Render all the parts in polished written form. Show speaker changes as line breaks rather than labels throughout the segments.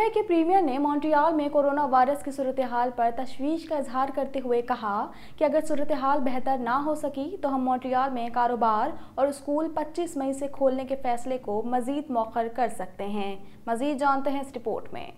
Quebec के premiere ने Montreal में कोरोना वायरस की सूरत हाल पर तशवीश का इजहार करते हुए कहा कि अगर सूरत हाल बेहतर ना हो सकी तो हम मॉन्ट्रियल में कारोबार और स्कूल 25 मई से खोलने के फैसले को मजीद मौखर कर सकते हैं। मजीद जानते हैं इस रिपोर्ट में।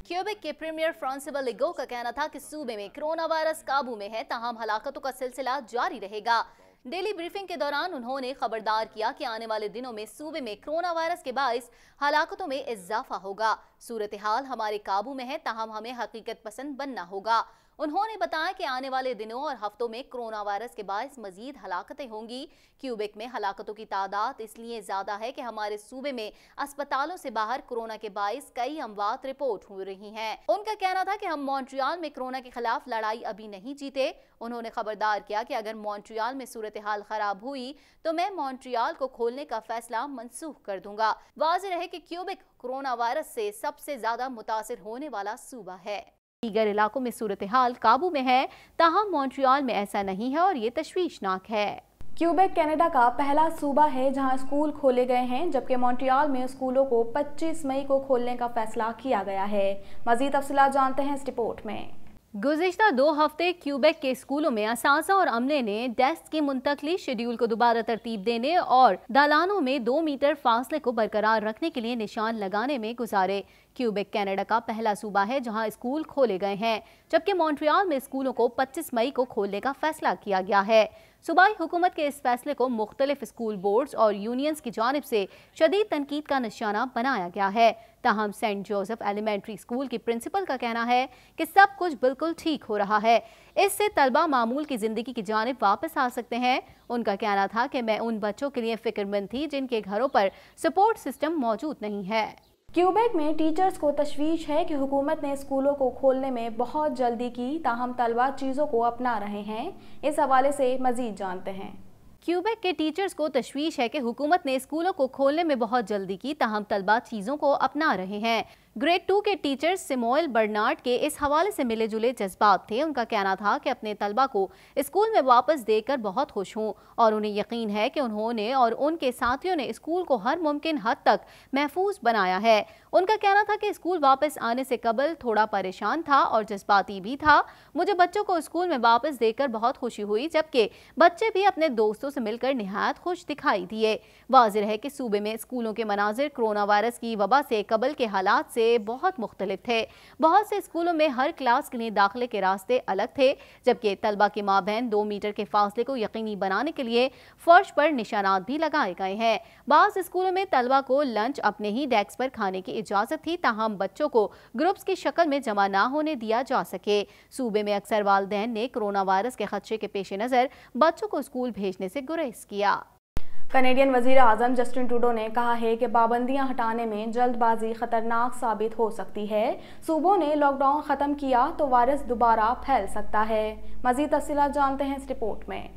क्यूबेक के प्रीमियर फ्रांसिस लिगो का कहना था कि सूबे में कोरोना वायरस काबू में है, ताहम हलाकतों का सिलसिला जारी रहेगा। डेली ब्रीफिंग के दौरान उन्होंने खबरदार किया कि आने वाले दिनों में सूबे में कोरोना वायरस के बाइस हलाकतों में इजाफा होगा। सूरत हाल हमारे काबू में है, ताहम हमें हकीकत पसंद बनना होगा। उन्होंने बताया कि आने वाले दिनों और हफ्तों में कोरोना वायरस के बाइस मजीद हलाकतें होंगी। क्यूबेक में हलाकतों की तादाद इसलिए ज्यादा है कि हमारे सूबे में अस्पतालों से बाहर कोरोना के बाइस कई अमवात रिपोर्ट हो रही हैं। उनका कहना था कि हम मॉन्ट्रियल में कोरोना के खिलाफ लड़ाई अभी नहीं जीते। उन्होंने खबरदार किया कि अगर मॉन्ट्रियल में सूरत हाल खराब हुई तो मैं मॉन्ट्रियल को खोलने का फैसला मनसूख कर दूंगा। वाज़ेह रहे कि क्यूबेक कोरोना वायरस से सबसे ज्यादा मुतासिर होने वाला सूबा है। दीगर इलाकों में सूरत हाल काबू में है, ताहम मॉन्ट्रियल में ऐसा नहीं है और ये तशवीशनाक है।
क्यूबेक कनाडा का पहला सूबा है जहां स्कूल खोले गए हैं, जबकि मॉन्ट्रियल में स्कूलों को 25 मई को खोलने का फैसला किया गया है। मजीद तफसीलात जानते हैं इस रिपोर्ट में।
गुज़िश्ता 2 हफ्ते क्यूबेक के स्कूलों में असासा और अमले ने डेस्क की मुंतकली, शेड्यूल को दोबारा तरतीब देने और दालानों में 2 मीटर फासले को बरकरार रखने के लिए निशान लगाने में गुजारे। क्यूबेक कनाडा का पहला सूबा है जहां स्कूल खोले गए हैं, जबकि मॉन्ट्रियल में स्कूलों को 25 मई को खोलने का फैसला किया गया है। सूबाई हुकूमत के इस फैसले को मुख्तलिफ स्कूल बोर्ड्स और यूनियंस की जानिब से शदीद तनकीद का निशाना बनाया गया है। ताहम सेंट जोसेफ एलिमेंट्री स्कूल की प्रिंसिपल का कहना है कि सब कुछ बिल्कुल ठीक हो रहा है, इससे तलबा मामूल की जिंदगी की जानिब वापस आ सकते हैं। उनका कहना था कि मैं उन बच्चों के लिए फिक्रमंद थी जिनके घरों पर सपोर्ट सिस्टम मौजूद नहीं है।
क्यूबेक में टीचर्स को तशवीश है कि हुकूमत ने स्कूलों को खोलने में बहुत जल्दी की, ताहम तलबा चीज़ों को अपना रहे हैं। इस हवाले से मजीद जानते हैं।
क्यूबेक के टीचर्स को तशवीश है कि हुकूमत ने स्कूलों को खोलने में बहुत जल्दी की, ताहम तलबा चीज़ों को अपना रहे हैं। ग्रेड 2 के टीचर सिमोएल बर्नार्ड के इस हवाले से मिले जुले जज्बात थे। उनका कहना था कि अपने तलबा को स्कूल में वापस देकर बहुत खुश हूँ और उन्हें यकीन है कि उन्होंने और उनके साथियों ने स्कूल को हर मुमकिन हद तक महफूज बनाया है। उनका कहना था कि स्कूल वापस आने से कबल थोड़ा परेशान था और जज्बाती भी था। मुझे बच्चों को स्कूल में वापस देकर बहुत खुशी हुई, जबकि बच्चे भी अपने दोस्तों से मिलकर निहायत खुश दिखाई दिए। वाज़ेह है कि सूबे में स्कूलों के मनाजिर कोरोना वायरस की वबा से कबल के हालात से बहुत मुख्तलिफ थे। बहुत से स्कूलों में हर क्लास के लिए दाखिले के रास्ते अलग थे, जबकि तलबा के माबैन 2 मीटर के फासले को यकीनी बनाने के लिए फर्श पर निशानात भी लगाए गए हैं। बाज़ स्कूलों में तलबा को लंच अपने ही डेस्क पर खाने की इजाज़त थी, ताहम बच्चों को ग्रुप्स की शक्ल में जमा ना होने दिया जा सके। सूबे में अक्सर वालिदैन ने कोरोना वायरस के खदशे के पेश नज़र बच्चों को स्कूल भेजने से गुरेज किया।
कनेडियन वज़ीर आज़म जस्टिन ट्रूडो ने कहा है कि पाबंदियां हटाने में जल्दबाजी खतरनाक साबित हो सकती है। सूबों ने लॉकडाउन ख़त्म किया तो वायरस दोबारा फैल सकता है। मज़ीद तफसीलात जानते हैं इस रिपोर्ट में।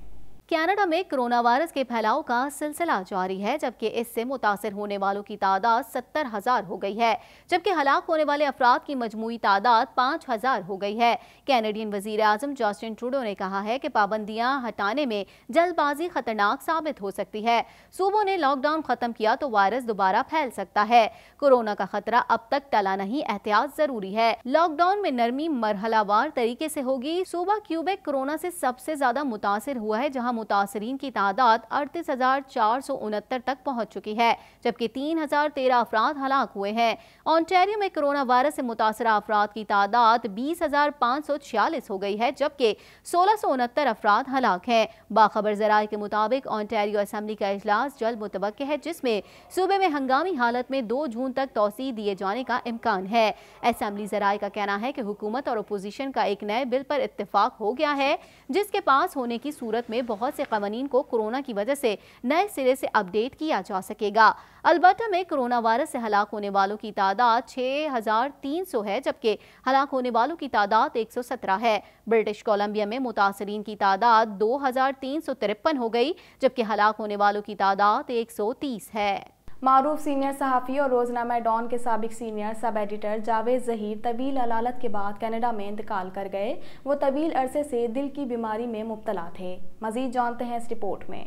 कनाडा में कोरोना वायरस के फैलाव का सिलसिला जारी है, जबकि इससे मुतासिर होने वालों की तादाद 70,000 हो गई है, जबकि हलाक होने वाले अफराद की मजमूई तादाद 5,000 हो गई है। कैनेडियन वज़ीर आज़म जस्टिन ट्रूडो ने कहा है कि पाबंदियां हटाने में जल्दबाजी खतरनाक साबित हो सकती है। सूबों ने लॉकडाउन खत्म किया तो वायरस दोबारा फैल सकता है। कोरोना का खतरा अब तक टला नहीं, एहतियात जरूरी है। लॉकडाउन में नरमी मरहलावार तरीके से होगी। सूबा क्यूबेक कोरोना से सबसे ज्यादा मुतासिर हुआ है, जहाँ मुतासरीन की तादाद 38,469 तक पहुंच चुकी है, जबकि 3,013 अफराद हलाक हुए हैं। ऑन्टेरियो में कोरोना वायरस से मुतासरा अफराद की तादाद 20,546 हो गई है, जबकि 1,669 अफराद हलाक हैं। बाखबर ज़राए के मुताबिक ऑन्टेरियो असेंबली का इजलास जल्द मुतवक्किल है, जिसमें सूबे में हंगामी हालत में 2 जून तक तौसीह दिए जाने का इम्कान है। असेंबली ज़राए का कहना है कि हुकूमत और अपोजिशन का एक नए बिल पर इत्तेफाक हो गया है, जिसके पास होने की सूरत में बहुत से कवानीन को कोरोना की वजह से नए सिरे से अपडेट किया जा सकेगा। अल्बर्टा में कोरोना वायरस से हलाक होने वालों की तादाद 6,300 है, जबकि हलाक होने वालों की तादाद 117 है। ब्रिटिश कोलंबिया में मुतासरीन की तादाद 2,353 हो गई, जबकि हलाक होने वालों की तादाद 130 है।
मारूफ सीनियर सहाफ़ी और रोजनामा डॉन के साबिक senior sub editor Javed Zaheer तवील अलालत के बाद कनाडा में इंतकाल कर गए। वो तवील अरसे से दिल की बीमारी में मुब्तला थे। मज़ीद जानते हैं इस रिपोर्ट में।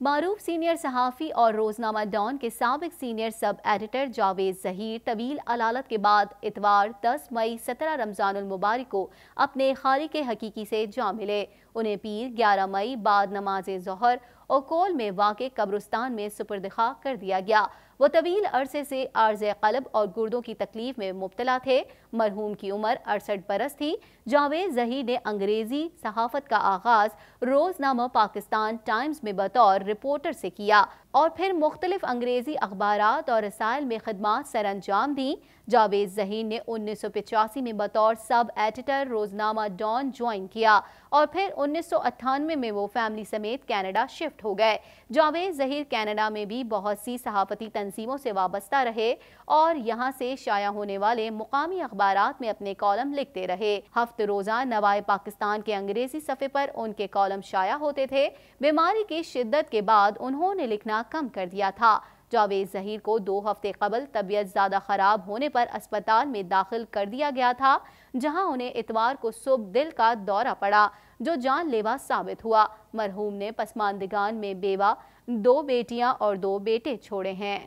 معروف سینئر صحافی اور روزنامہ ڈان کے سابق senior sub editor Javed Zaheer طویل علالت کے بعد اتوار 10 مئی 17 رمضان المبارک کو اپنے خالق حقیقی سے جا ملے۔ انہیں پیر 11 مئی بعد نماز ظہر اوکول میں واقع قبرستان میں سپرد خاک کر دیا گیا۔ وہ طویل عرصے سے عارض قلب اور گردوں کی تکلیف میں مبتلا تھے۔ مرحوم کی عمر 68 برس تھی۔ جاوید ظہیر نے انگریزی صحافت کا آغاز روزنامہ پاکستان ٹائمز میں بطور رپورٹر سے کیا اور پھر مختلف انگریزی اخبارات اور رسائل میں خدمات سر انجام دیں۔ جاوید ظہیر نے 1985 میں بطور سب ایڈیٹر روزنامہ ڈان جوائن کیا اور پھر 1998 میں وہ فیملی سمیت کینیڈا شفٹ ہو گئے۔ جاوید ظہیر کینیڈا میں بھی بہت سی صحافتی تنظیموں سے وابستہ رہے اور یہاں سے شائع ہونے والے مقامی اخبارات میں اپنے کالم لکھتے رہے۔ ہفتہ روزہ نوائے پاکستان کے انگریزی صفحے پر ان کے کالم شائع ہوتے تھے۔ بیماری کی شدت کے بعد انہوں نے لکھنا کم کر دیا تھا۔ جاوید ظہیر کو 2 ہفتے قبل طبیعت زیادہ خراب ہونے پر اسپتال میں داخل کر دیا گیا تھا، جہاں انہیں اتوار کو صبح دل کا دورہ پڑا جو جان لیوا ثابت ہوا۔ مرحوم نے پسماندگان میں بیوہ، 2 بیٹیاں اور 2 بیٹے چھوڑے ہیں۔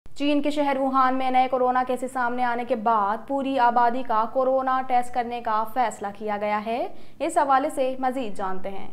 چین کے شہر ووہان میں نئے کورونا کیسز سامنے آنے کے بعد پوری آبادی کا کورونا ٹیسٹ کرنے کا فیصلہ کیا گیا ہے۔ اس حوالے سے مزید جانتے ہیں۔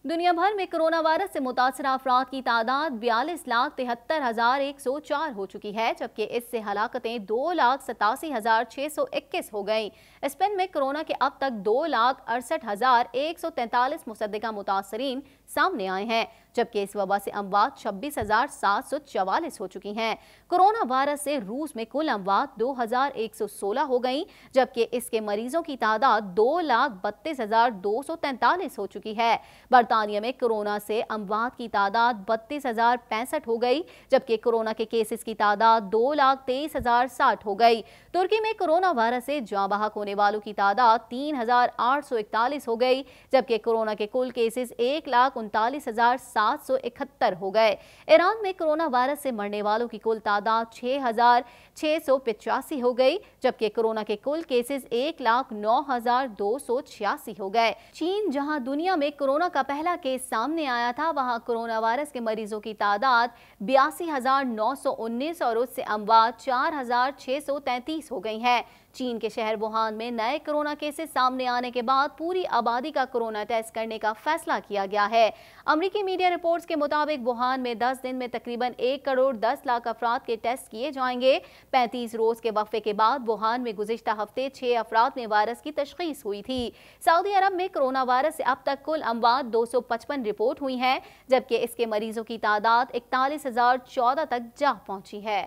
دنیا بھر میں کورونا وائرس سے متاثرہ افراد کی تعداد 42,73,104 ہو چکی ہے، جبکہ اس سے ہلاکتیں 2,87,621 ہو گئیں۔ اسپین میں کورونا کے اب تک 2,68,143 مصدقہ متاثرین سامنے آئے ہیں، جبکہ اس وبا سے اموات 26,744 ہو چکی ہیں۔ کورونا وائرس سے روس میں کل اموات 2,116 ہو گئیں، جبکہ اس کے مریضوں کی تعداد 2,32,243 ہو چکی ہے۔ برطانیہ میں کورونا سے اموات کی تعداد 32,065 ہو گئی، جبکہ کورونا کے کیسز کی تعداد 2,23,060 ہو گئی۔ ترکی میں کورونا وائرس سے جاں بحق ہونے والوں کی تعداد 3,841 ہو گئی، جبکہ کورونا کے کل کیسز 1,39,771 ہو گئے۔ ایران میں کورونا وائرس سے مرنے والوں کی کل تعداد 6,685 ہو گئی، جبکہ کورونا کے کل کیسز 1,09,286 ہو گئے۔ چین، جہاں دنیا میں کورونا کا پہلا کیس سامنے آیا تھا، وہاں کورونا وائرس کے مریضوں کی تعداد 82,919 اور اس سے اموات 4,633 ہو گئی ہیں۔ چین کے شہر ووہان میں نئے کورونا کیسز سامنے آنے کے بعد پوری آبادی کا کورونا ٹیسٹ کرنے کا فیصلہ کیا گیا ہے۔ امریکی میڈیا رپورٹس کے مطابق ووہان میں 10 دن میں تقریباً 1,10,00,000 افراد کے ٹیسٹ کیے جائیں گے۔ 35 روز کے وقفے کے بعد ووہان میں گزشتہ ہفتے 6 افراد میں وائرس کی تشخیص ہوئی تھی۔ سعودی عرب میں کورونا وائرس سے اب تک کل اموات 255 رپورٹ ہوئی ہیں، جبکہ اس کے مریضوں کی تعداد 41,014 تک جا پہنچی ہے۔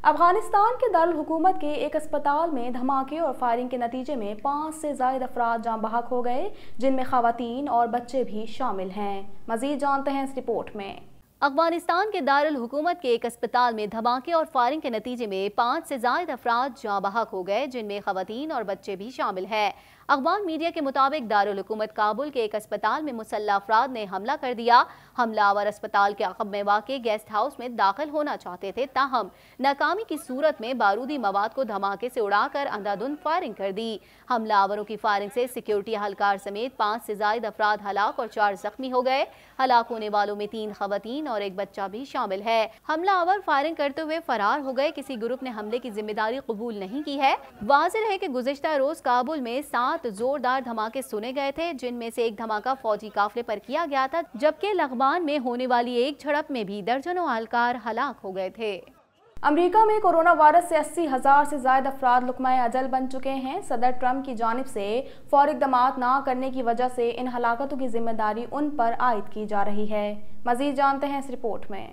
افغانستان کے دارالحکومت کے ایک اسپتال میں دھماکے اور فائرنگ کے نتیجے میں 5 سے زائد افراد جاں بحق ہو گئے، جن میں خواتین اور بچے بھی شامل ہیں۔ مزید جانتے ہیں اس رپورٹ میں۔
افغانستان کے دارالحکومت کے ایک اسپتال میں دھماکے اور فائرنگ کے نتیجے میں 5 سے زائد افراد جاں بحق ہو گئے، جن میں خواتین اور بچے بھی شامل ہیں۔ اخبار میڈیا کے مطابق دارالحکومت کابل کے ایک اسپتال میں مسلح افراد نے حملہ کر دیا۔ حملہ آور اسپتال کے عقب میں واقع گیسٹ ہاؤس میں داخل ہونا چاہتے تھے، تاہم ناکامی کی صورت میں بارودی مواد کو دھماکے سے اڑا کر اندھا دھند فائرنگ کر دی۔ حملہ آوروں کی فائرنگ سے سیکیورٹی اہلکار سمیت 5 سے زائد افراد ہلاک اور 4 زخمی ہو گئے۔ ہلاک ہونے والوں میں 3 خواتین اور ایک بچہ بھی شامل ہے۔ حملہ آور فائرنگ کرتے ہوئے فرار ہو گئے۔ کسی گروپ نے حملے کی ذمہ داری قبول نہیں کی ہے۔ واضح ہے کہ گزشتہ روز کابل میں 7 زوردار دھماکے سنے گئے تھے، جن میں سے ایک دھماکہ فوجی قافلے پر کیا گیا تھا، جبکہ لغمان میں ہونے والی ایک جھڑپ میں بھی درجنوں اہلکار ہلاک ہو گئے تھے۔
امریکہ میں کورونا وائرس سے 80,000 سے زائد افراد لقمہ اجل بن چکے ہیں۔ صدر ٹرمپ کی جانب سے فوری اقدامات نہ کرنے کی وجہ سے ان ہلاکتوں کی ذمہ داری ان پر عائد کی جا رہی ہے۔ مزید جانتے ہیں اس رپورٹ میں۔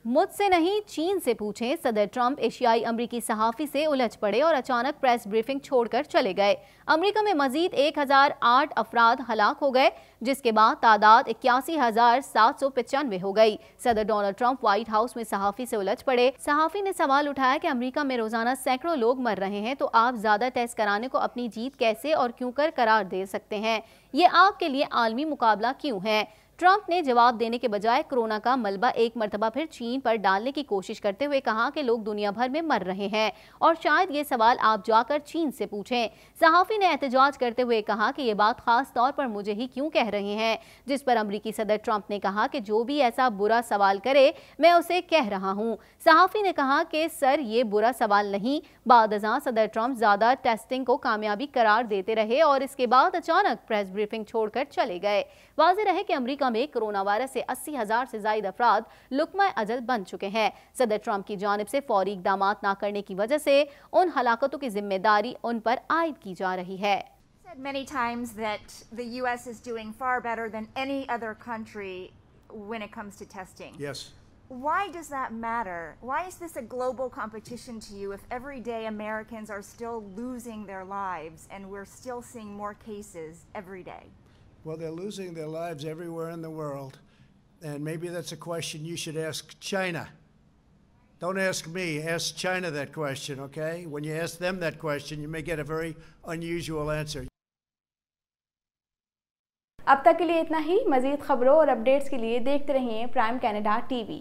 مجھ سے نہیں، چین سے پوچھیں۔ صدر ٹرمپ ایشیائی امریکی صحافی سے الجھ پڑے اور اچانک پریس بریفنگ چھوڑ کر چلے گئے۔ امریکہ میں مزید 1,008 افراد ہلاک ہو گئے، جس کے بعد تعداد 81,795 ہو گئی۔ صدر ڈونلڈ ٹرمپ وائٹ ہاؤس میں صحافی سے الجھ پڑے۔ صحافی نے سوال اٹھایا کہ امریکہ میں روزانہ سینکڑوں لوگ مر رہے ہیں، تو آپ زیادہ ٹیسٹ کرانے کو اپنی جیت کیسے اور کیوں کر قرار دے سکتے ہیں؟ یہ آپ کے لیے عالمی مقابلہ کیوں ہے؟ ट्रंप ने जवाब देने के बजाय कोरोना का मलबा एक मर्तबा फिर चीन पर डालने की कोशिश करते हुए कहा कि लोग दुनिया भर में मर रहे हैं और शायद ये सवाल आप जाकर चीन से पूछें। सहाफ़ी ने एहतजाज करते हुए कहा कि ये बात खास तौर पर मुझे ही क्यों कह रहे हैं, जिस पर अमरीकी सदर ट्रंप ने कहा कि जो भी ऐसा बुरा सवाल करे मैं उसे कह रहा हूँ। सहाफ़ी ने कहा कि सर ये बुरा सवाल नहीं। बाद अज़ां सदर ट्रंप ज़्यादा टेस्टिंग को कामयाबी करार देते रहे और इसके बाद अचानक प्रेस ब्रीफिंग छोड़कर चले गए। वाज़ेह रहे कि अमेरिका में कोरोना वायरस से 80,000 से ज़ायद अफराद लुक्मा अजल बन चुके हैं। सदर ट्रंप की जानिब से फौरी इक़दामात ना करने की वजह से उन हलाकतों की जिम्मेदारी उन पर आयद की जा रही है।
Said many times that the US is doing far better than any other country when it comes to testing.
Yes.
Why does that matter? Why is this a global competition to you if every day Americans are still losing their lives and we're still seeing more cases every day?
Well, they're losing their lives everywhere in the world, and maybe that's a question you should ask China. Don't ask me, ask China that question, okay? When you ask them that question, you may get a very unusual answer.
अब तक के लिए इतना ही। मज़ीद खबरों और updates के लिए देखते रहिए प्राइम कनाडा टीवी।